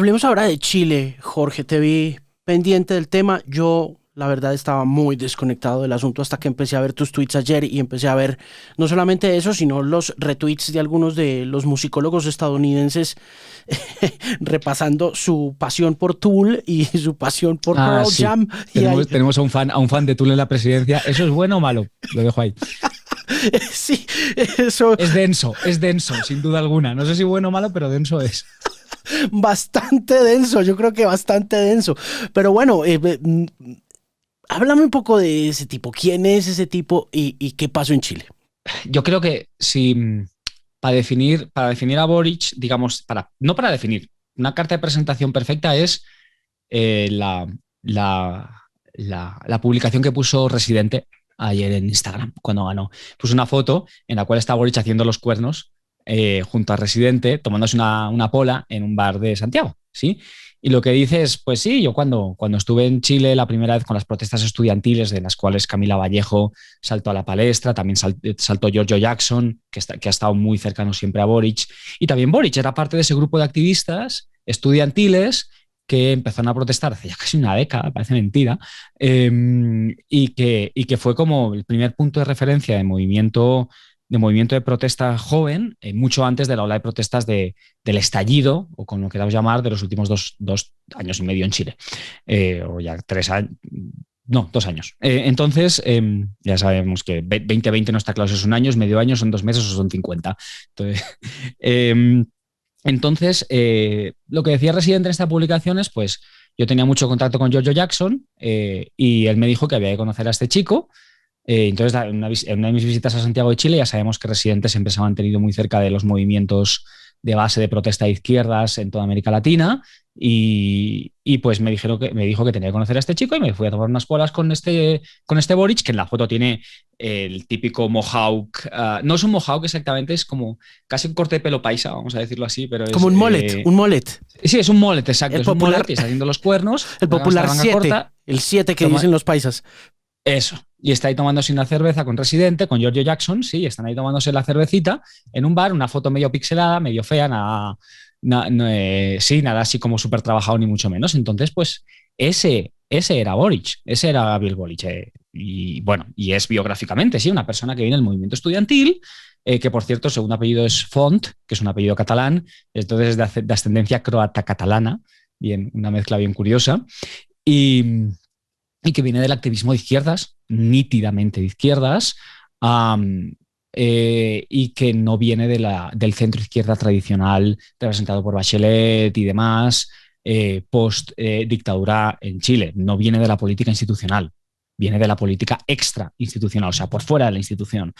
Hablemos ahora de Chile, Jorge. Te vi pendiente del tema. Yo, la verdad, estaba muy desconectado del asunto hasta que empecé a ver tus tweets ayer y empecé a ver no solamente eso, sino los retweets de algunos de los musicólogos estadounidenses repasando su pasión por Tool y su pasión por Ah, Pearl sí. Jam. Y ahí, Tenemos a un fan de Tool en la presidencia. ¿Eso es bueno o malo? Lo dejo ahí. sí, eso Es denso, sin duda alguna. No sé si bueno o malo, pero denso es. bastante denso, yo creo que bastante denso. Pero bueno, háblame un poco de ese tipo. ¿Quién es ese tipo y qué pasó en Chile? Yo creo que si para definir a Boric, digamos, no para definir, una carta de presentación perfecta es la, la, la publicación que puso Residente ayer en Instagram cuando ganó. Puso una foto en la cual está Boric haciendo los cuernos junto a Residente, tomándose una pola en un bar de Santiago, ¿sí? Y lo que dice es, pues sí, yo cuando estuve en Chile la primera vez con las protestas estudiantiles, de las cuales Camila Vallejo saltó a la palestra, también saltó Giorgio Jackson, que ha estado muy cercano siempre a Boric, y también Boric era parte de ese grupo de activistas estudiantiles que empezaron a protestar hace ya casi una década, parece mentira, y que fue como el primer punto de referencia de movimiento de protesta joven, mucho antes de la ola de protestas del estallido, o como lo queramos llamar, de los últimos dos años y medio en Chile, o ya 3 años. No, 2 años. Entonces, ya sabemos que 2020 no está claro si es un año, es medio año, son 2 meses o son 50. Entonces, eh, lo que decía Residente en esta publicación es, pues, yo tenía mucho contacto con Giorgio Jackson y él me dijo que había que conocer a este chico. Entonces, en una de mis visitas a Santiago de Chile, ya sabemos que Residente siempre se ha mantenido muy cerca de los movimientos de base de protesta de izquierdas en toda América Latina y pues me dijo que tenía que conocer a este chico y me fui a tomar unas polas con este Boric, que en la foto tiene el típico mohawk. No es un mohawk exactamente, es como casi un corte de pelo paisa, vamos a decirlo así, pero Como es... un mullet, un mullet. Sí, es un mullet, exacto, El es un mullet popular, y está haciendo los cuernos, el está popular la manga 7, corta, el 7 que toma, dicen los paisas. eso. Y está ahí tomándose una cerveza con Residente, con Giorgio Jackson, sí, están ahí tomándose la cervecita en un bar, una foto medio pixelada, medio fea, nada, no, sí, nada así como súper trabajado ni mucho menos. Entonces, pues ese era Boric, ese era Gabriel Boric. Y bueno, y es biográficamente, sí, una persona que viene del movimiento estudiantil, que por cierto, segundo apellido es Font, que es un apellido catalán, entonces es de ascendencia croata-catalana, bien, una mezcla bien curiosa. Y que viene del activismo de izquierdas, nítidamente de izquierdas, um, y que no viene del centro izquierda tradicional representado por Bachelet y demás, post-dictadura en Chile. No viene de la política institucional, viene de la política extra institucional, o sea, por fuera de la institución.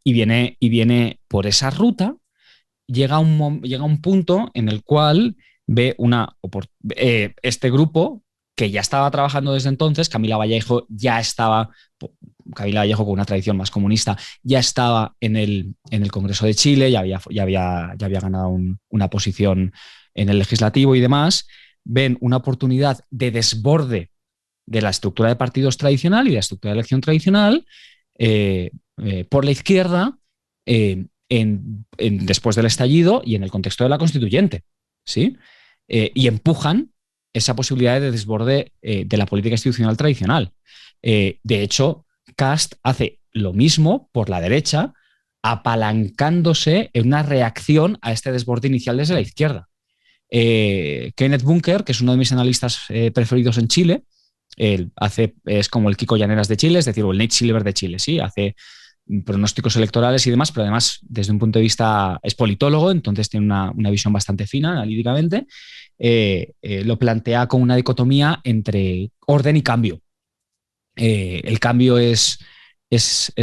Y viene por esa ruta, llega un punto en el cual ve este grupo que ya estaba trabajando desde entonces. Camila Vallejo con una tradición más comunista, ya estaba en el Congreso de Chile, ya había ganado una posición en el legislativo y demás. Ven una oportunidad de desborde de la estructura de partidos tradicional y de la estructura de elección tradicional por la izquierda, después del estallido y en el contexto de la constituyente, ¿sí? Y empujan esa posibilidad de desborde de la política institucional tradicional. De hecho, Kast hace lo mismo por la derecha, apalancándose en una reacción a este desborde inicial desde la izquierda. Kenneth Bunker, que es uno de mis analistas preferidos en Chile, es como el Kiko Llaneras de Chile, es decir, o el Nate Silver de Chile, ¿sí? Hace pronósticos electorales y demás, pero además desde un punto de vista es politólogo, entonces tiene una visión bastante fina analíticamente. Lo plantea como una dicotomía entre orden y cambio. El cambio es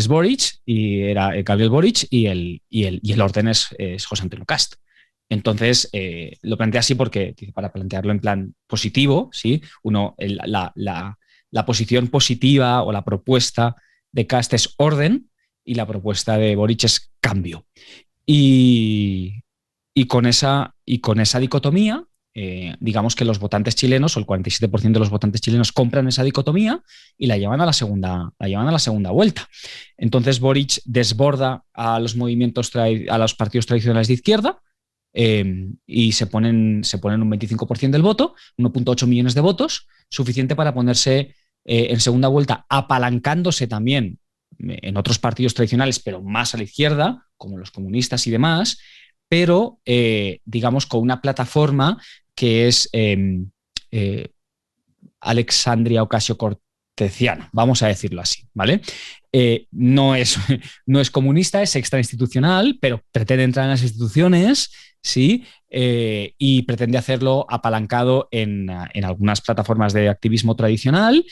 Boric, y era Gabriel Boric, y el orden es José Antonio Cast. Entonces, lo plantea así porque, para plantearlo en plan positivo, ¿sí? La posición positiva o la propuesta de Cast es orden y la propuesta de Boric es cambio. Y, y con esa dicotomía, digamos que los votantes chilenos, o el 47% de los votantes chilenos, compran esa dicotomía y la llevan a la segunda vuelta. Entonces Boric desborda a los partidos tradicionales de izquierda, y se ponen un 25% del voto, 1,8 millones de votos, suficiente para ponerse en segunda vuelta, apalancándose también en otros partidos tradicionales, pero más a la izquierda, como los comunistas y demás, pero digamos con una plataforma que es Alexandria Ocasio-Corteziana, vamos a decirlo así, ¿vale? No es comunista, es extrainstitucional, pero pretende entrar en las instituciones, ¿sí? Y pretende hacerlo apalancado en algunas plataformas de activismo tradicional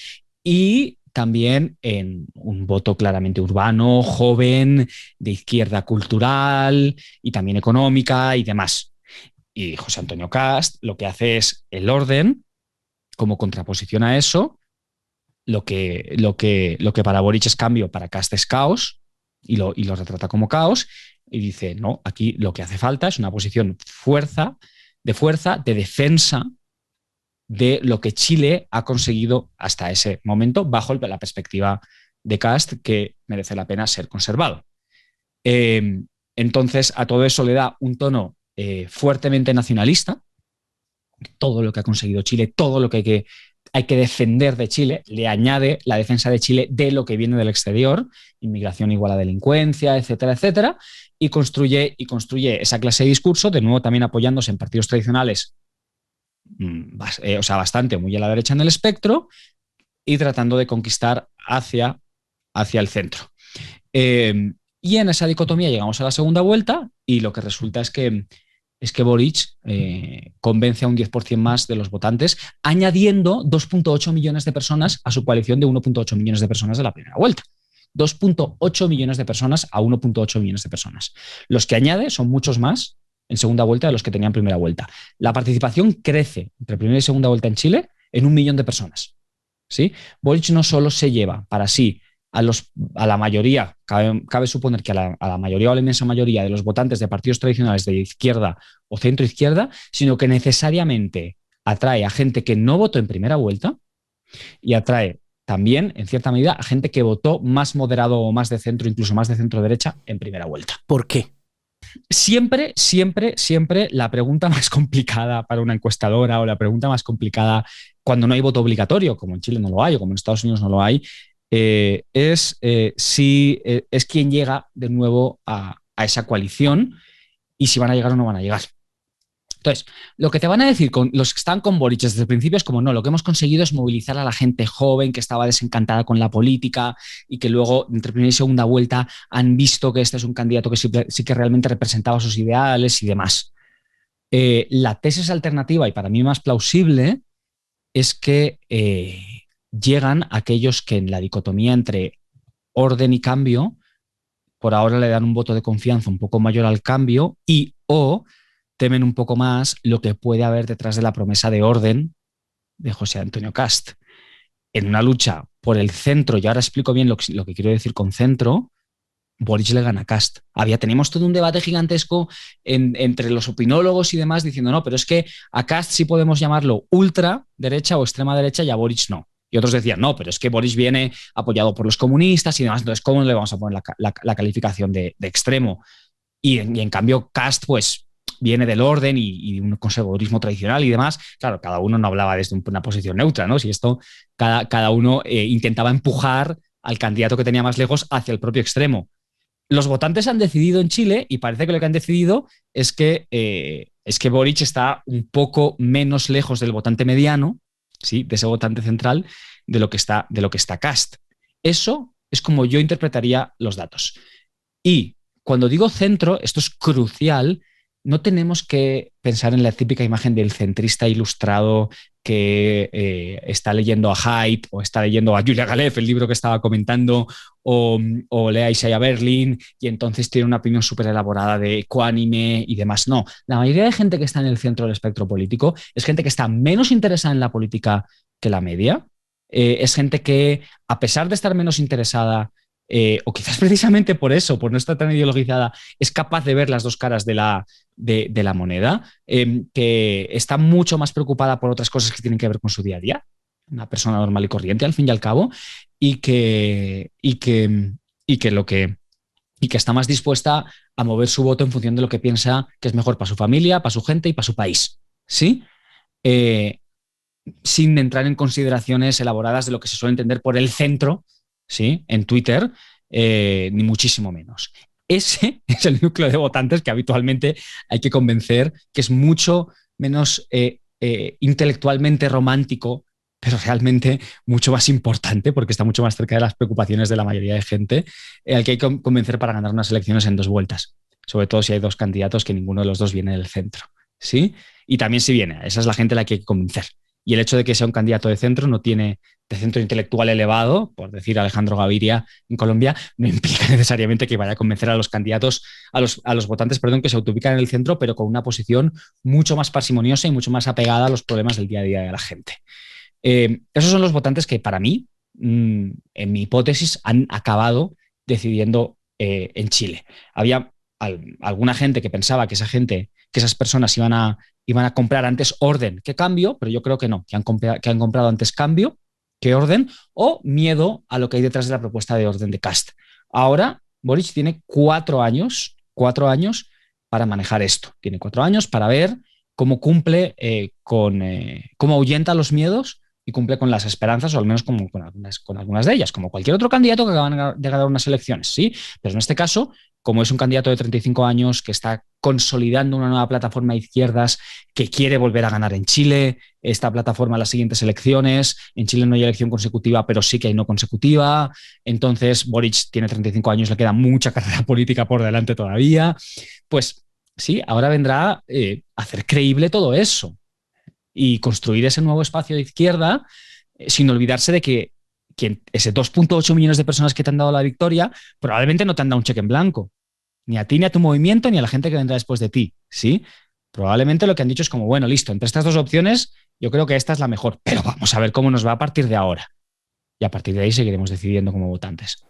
y también en un voto claramente urbano, joven, de izquierda cultural y también económica y demás. Y José Antonio Cast lo que hace es el orden, como contraposición a eso, lo que para Boric es cambio, para Cast es caos, y lo retrata como caos, y dice, no, aquí lo que hace falta es una posición de fuerza, de defensa de lo que Chile ha conseguido hasta ese momento, bajo la perspectiva de Cast, que merece la pena ser conservado. Entonces, a todo eso le da un tono fuertemente nacionalista, todo lo que ha conseguido Chile, todo lo que hay que defender de Chile, le añade la defensa de Chile de lo que viene del exterior, inmigración igual a delincuencia, etcétera, etcétera, y construye esa clase de discurso, de nuevo también apoyándose en partidos tradicionales, o sea, bastante muy a la derecha en el espectro, y tratando de conquistar hacia el centro. Y en esa dicotomía llegamos a la segunda vuelta y lo que resulta es que Boric convence a un 10% más de los votantes, añadiendo 2,8 millones de personas a su coalición de 1,8 millones de personas de la primera vuelta. 2,8 millones de personas a 1,8 millones de personas. Los que añade son muchos más en segunda vuelta de los que tenían primera vuelta. La participación crece entre primera y segunda vuelta en Chile en 1 millón de personas. ¿Sí? Boric no solo se lleva para sí a la mayoría, cabe suponer que a la mayoría o a la inmensa mayoría de los votantes de partidos tradicionales de izquierda o centro izquierda, sino que necesariamente atrae a gente que no votó en primera vuelta y atrae también, en cierta medida, a gente que votó más moderado o más de centro, incluso más de centro derecha en primera vuelta. ¿Por qué? Siempre la pregunta más complicada para una encuestadora o la pregunta más complicada cuando no hay voto obligatorio, como en Chile no lo hay o como en Estados Unidos no lo hay, es si es quien llega de nuevo a esa coalición y si van a llegar o no van a llegar. Entonces, lo que te van a decir con los que están con Boric desde el principio es como, no, lo que hemos conseguido es movilizar a la gente joven que estaba desencantada con la política y que luego, entre primera y segunda vuelta, han visto que este es un candidato que sí que realmente representaba sus ideales y demás. La tesis alternativa, y para mí más plausible, es que llegan aquellos que en la dicotomía entre orden y cambio, por ahora le dan un voto de confianza un poco mayor al cambio y o temen un poco más lo que puede haber detrás de la promesa de orden de José Antonio Cast. En una lucha por el centro, y ahora explico bien lo que quiero decir con centro, Boric le gana a Cast. Teníamos todo un debate gigantesco entre los opinólogos y demás diciendo, no, pero es que a Cast sí podemos llamarlo ultra derecha o extrema derecha y a Boric no. Y otros decían, no, pero es que Boric viene apoyado por los comunistas y demás, entonces ¿cómo le vamos a poner la calificación de extremo? Y en cambio Cast, pues, viene del orden y un conservadurismo tradicional y demás. Claro, cada uno no hablaba desde una posición neutra, ¿no? Si esto, cada uno intentaba empujar al candidato que tenía más lejos hacia el propio extremo. Los votantes han decidido en Chile y parece que lo que han decidido es que Boric está un poco menos lejos del votante mediano, ¿sí? De ese votante central, de lo que está Cast. Eso es como yo interpretaría los datos. Y cuando digo centro, esto es crucial, no tenemos que pensar en la típica imagen del centrista ilustrado que está leyendo a Haidt o está leyendo a Julia Galef, el libro que estaba comentando, o lee a Isaiah Berlin y entonces tiene una opinión súper elaborada de ecuánime y demás. No, la mayoría de gente que está en el centro del espectro político es gente que está menos interesada en la política que la media. Es gente que, a pesar de estar menos interesada, o quizás precisamente por eso, por no estar tan ideologizada, es capaz de ver las dos caras de la moneda, que está mucho más preocupada por otras cosas que tienen que ver con su día a día, una persona normal y corriente al fin y al cabo, y que y que está más dispuesta a mover su voto en función de lo que piensa que es mejor para su familia, para su gente y para su país. ¿Sí? Sin entrar en consideraciones elaboradas de lo que se suele entender por el centro, ¿sí? En Twitter, ni muchísimo menos. Ese es el núcleo de votantes que habitualmente hay que convencer, que es mucho menos intelectualmente romántico, pero realmente mucho más importante, porque está mucho más cerca de las preocupaciones de la mayoría de gente, al que hay que convencer para ganar unas elecciones en 2 vueltas, sobre todo si hay 2 candidatos que ninguno de los 2 viene del centro, ¿sí? Y también si viene, esa es la gente a la que hay que convencer. Y el hecho de que sea un candidato de centro no tiene de centro intelectual elevado, por decir Alejandro Gaviria en Colombia, no implica necesariamente que vaya a convencer a los candidatos, a los votantes, perdón, que se autoubican en el centro, pero con una posición mucho más parsimoniosa y mucho más apegada a los problemas del día a día de la gente. Esos son los votantes que para mí, en mi hipótesis, han acabado decidiendo en Chile. Había alguna gente que pensaba que esas personas iban a comprar antes orden que cambio, pero yo creo que no, que han comprado antes cambio que orden o miedo a lo que hay detrás de la propuesta de orden de Kast. Ahora, Boric tiene 4 años para manejar esto. Tiene 4 años para ver cómo cumple cómo ahuyenta los miedos y cumple con las esperanzas, o al menos con algunas de ellas, como cualquier otro candidato que acaban de ganar unas elecciones, ¿sí? Pero en este caso, como es un candidato de 35 años que está consolidando una nueva plataforma de izquierdas que quiere volver a ganar en Chile, esta plataforma en las siguientes elecciones, en Chile no hay elección consecutiva, pero sí que hay no consecutiva, entonces Boric tiene 35 años, le queda mucha carrera política por delante todavía, pues sí, ahora vendrá a hacer creíble todo eso y construir ese nuevo espacio de izquierda sin olvidarse de que ese 2,8 millones de personas que te han dado la victoria probablemente no te han dado un cheque en blanco, ni a ti, ni a tu movimiento, ni a la gente que vendrá después de ti, ¿sí? Probablemente lo que han dicho es como, bueno, listo, entre estas 2 opciones yo creo que esta es la mejor, pero vamos a ver cómo nos va a partir de ahora. Y a partir de ahí seguiremos decidiendo como votantes.